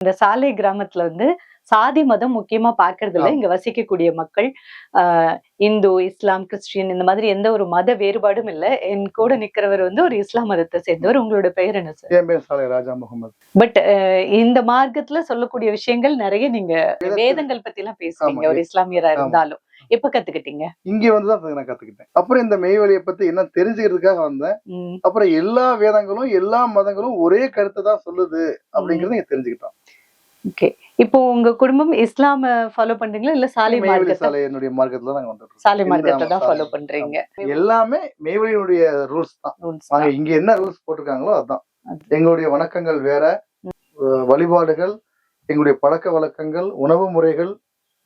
இந்த சாலை கிராமத்துல வந்து சாதி மதம் முக்கியமா பார்க்கறது இல்ல. ஆமா. இங்க வசிக்கக்கூடிய மக்கள் இந்து, இஸ்லாம், கிறிஸ்டியன் இந்த மாதிரி எந்த ஒரு மத வேறுபாடும் இல்ல. என் கூட நிக்கிறவர் வந்து ஒரு இஸ்லாம் மதத்தை சேர்ந்தவர். உங்களோட பெயர் என்ன சார்? என் பேர் சாலை ராஜா முகமது. பட் இந்த மார்க்கத்துல சொல்லக்கூடிய விஷயங்கள் நிறைய நீங்க வேதத்துல வேதங்கள் பத்தி எல்லாம் பேசுறீங்க. ஆமா. ஒரு இஸ்லாமியரா ஆமா. இருந்தாலும். எப்ப கத்துக்கிட்டீங்க? இங்க வந்து தான் நான் கத்துக்கிட்டேன். அப்புறம் இந்த மெய்வழியை பத்தி என்ன தெரிஞ்சுக்கிறதுக்காக வந்தேன். ம். அப்புறம் எல்லா வேதங்களும், எல்லா மதங்களும் ஒரே கருத்தை தான் சொல்லுது அப்படிங்கறத இங்க தெரிஞ்சுக்கிட்டோம். ஓகே. இப்போ உங்க குடும்பம் இஸ்லாம ஃபாலோ பண்றீங்களா? இல்ல சாலை மெய்வழி மார்க்கத்தை? சாலை என்னுடைய மார்க்கத்துல நாங்க வந்துட்டோம். சாலை இந்த மார்க்கத்தை ஆமா தான் சாலை ஃபாலோ பண்றீங்க. எல்லாமே மெய்வழியினுடைய ரூல்ஸ் தான். ரூல்ஸ் நாங்க தான். இங்க என்ன ரூல்ஸ் போட்டிருக்காங்களோ அதான். அது. எங்களுடைய வணக்கங்கள் வேற, வழிபாடுகள், எங்களுடைய பழக்க வழக்கங்கள், உணவு முறைகள்,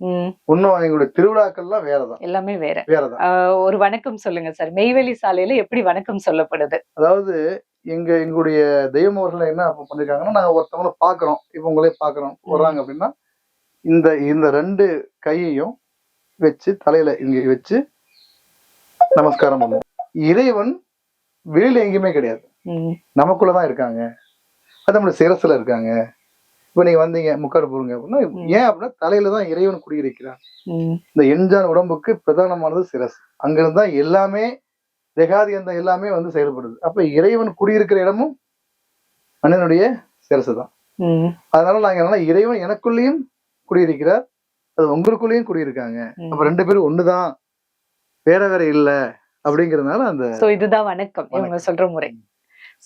ம். இன்னும் எங்களுடைய திருவிழாக்கள்லாம் வேறதான். எல்லாமே வேற. வேறதான். ஒரு வணக்கம் சொல்லுங்க சார். மெய்வெளி சாலையில எப்படி வணக்கம் சொல்லப்படுது? அதாவது எங்களுடைய தெய்வம் அவர்கள் என்ன பண்ணிருக்காங்கன்னா, நாங்க ஒருத்தவங்கள பாக்குறோம். இப்ப உங்களே பாக்குறோம் வர்றாங்க அப்படின்னா, இந்த இந்த 2 கையையும் வச்சு தலையில இங்க வச்சு நமஸ்காரம் பண்ணுவோம். இறைவன் வெளியில எங்கேயுமே கிடையாது, நமக்குள்ளதான் இருக்காங்க. அது நம்மளுடைய சிரசுல இருக்காங்க. இப்ப நீங்க வந்தீங்க முக்காடு போடுங்க அப்படின்னா, ஏன் அப்படின்னா தலையில தான் இறைவன் குடியிருக்கிறார். இந்த எண்ஜான் உடம்புக்கு பிரதானமானது சிரசு. அங்கிருந்து தான் எல்லாமே தேகாதி அந்த எல்லாமே வந்து செயல்படுது. அப்ப இறைவன் குடியிருக்கிற இடமும் மனிதனுடைய சிரசு தான். அதனால நாங்க என்னன்னா, இறைவன் எனக்குள்ளேயும் குடியிருக்கிறார், அது உங்களுக்குள்ளேயும் குடியிருக்காங்க. அப்ப 2 பேரும் ஒண்ணுதான், வேற வேற இல்ல அப்படிங்கறதுனால அந்த இதுதான் வணக்கம் இவங்க சொல்ற முறை.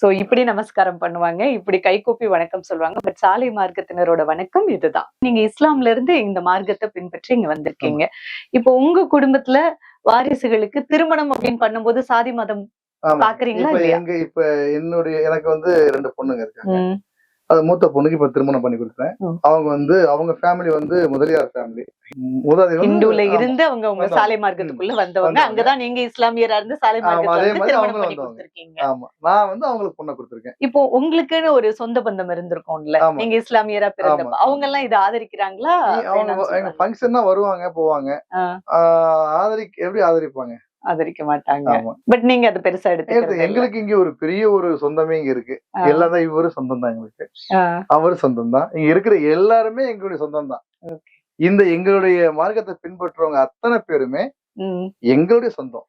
சோ இப்படி நமஸ்காரம் பண்ணுவாங்க, இப்படி கைகூப்பி வணக்கம் சொல்லுவாங்க. பட் சாலை மார்க்கத்தினரோட வணக்கம் இதுதான். நீங்க இஸ்லாம்ல இருந்து இந்த மார்க்கத்தை பின்பற்றி இங்க வந்திருக்கீங்க. இப்போ உங்க குடும்பத்துல வாரிசுகளுக்கு திருமணம் அப்படின்னு பண்ணும்போது சாதி மதம் பாக்குறீங்களா இல்லையா? இப்ப எனக்கு வந்து 2 பொண்ணுங்க இருக்காங்க. அது மூத்த பொண்ணுக்கு இப்ப திருமணம் பண்ணி கொடுத்தேன். அவங்க ஃபேமிலி வந்து முதலியார் ஃபேமிலி. இந்துல இருந்து அவங்க உங்க சாலை மார்க்கத்துக்குள்ள வந்தவங்க. அங்கதான் நீங்க இஸ்லாமியரா இருந்து சாலை மார்க்கத்துல திருமணம் பண்ணி கொடுத்திருக்கீங்க. ஆமா. நான் வந்து அவங்களுக்கு பொண்ணை கொடுத்திருக்கேன். இப்போ உங்களுக்குன்னு ஒரு சொந்த பந்தம் இருந்திருக்கும்ல. நீங்க இஸ்லாமியரா பிறந்தப்ப அவங்க எல்லாம் இதை ஆதரிக்கிறாங்களா? எங்க ஃபங்க்ஷன்னா வருவாங்க போவாங்க. எப்படி ஆதரிப்பாங்க? ஆதரிக்க மாட்டாங்க. பட் நீங்க அது பெருசா எடுத்துக்கிறது. எங்களுக்கு இங்க ஒரு பெரிய ஒரு சொந்தமே இங்க இருக்கு. எல்லாம் தான் இவரு சொந்தம் தான் எங்களுக்கு. அவரு சொந்தம் தான். இங்க இருக்கிற எல்லாருமே எங்களுடைய சொந்தம் தான். எங்களுடைய மார்க்கத்தை பின்பற்றுறவங்க அத்தனை பேருமே எங்களுடைய சொந்தம்.